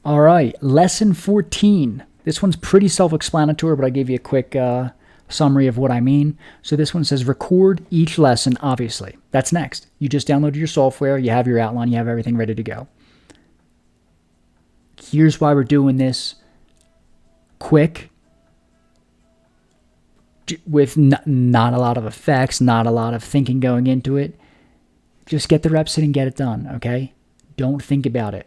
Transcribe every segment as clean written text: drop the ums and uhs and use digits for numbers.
All right, lesson 14. This one's pretty self-explanatory, but I gave you a quick summary of what I mean. So this one says record each lesson, obviously. That's next. You just downloaded your software, you have your outline, you have everything ready to go. Here's why we're doing this quick, with not a lot of effects, not a lot of thinking going into it. Just get the reps in and get it done, okay? Don't think about it.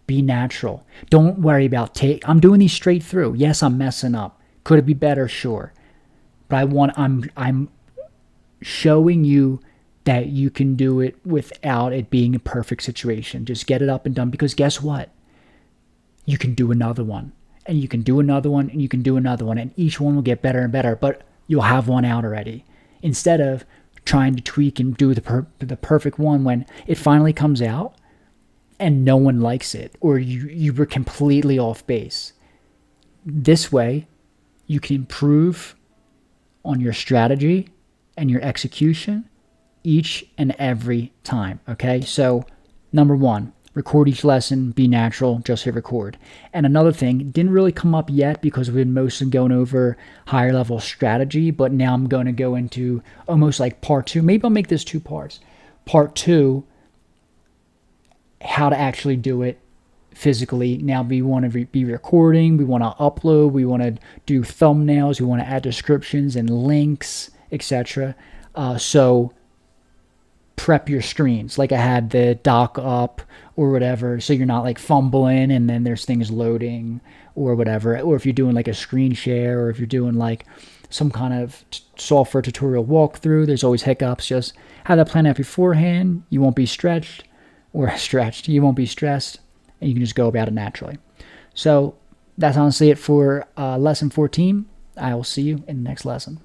Be natural. Don't worry about I'm doing these straight through. Yes, I'm messing up. Could it be better? Sure. But I'm showing you that you can do it without it being a perfect situation. Just get it up and done, because guess what? You can do another one, and you can do another one, and you can do another one, and each one will get better and better, but you'll have one out already. Instead of trying to tweak and do the perfect one when it finally comes out and no one likes it, or you were completely off base. This way, you can improve on your strategy and your execution each and every time, okay? So, number one, record each lesson, be natural, just hit record. And another thing, didn't really come up yet because we've been mostly going over higher level strategy, but now I'm going to go into almost like part two. Maybe I'll make this 2 parts. Part two, how to actually do it physically. Now we want to be recording, we want to upload, we want to do thumbnails, we want to add descriptions and links, etc. So prep your screens, like I had the dock up or whatever, so you're not like fumbling and then there's things loading or whatever. Or if you're doing like a screen share, or if you're doing like some kind of software tutorial walkthrough, there's always hiccups. Just have that planned out beforehand. You won't be you won't be stressed, and you can just go about it naturally. So that's honestly it for lesson 14. I will see you in the next lesson.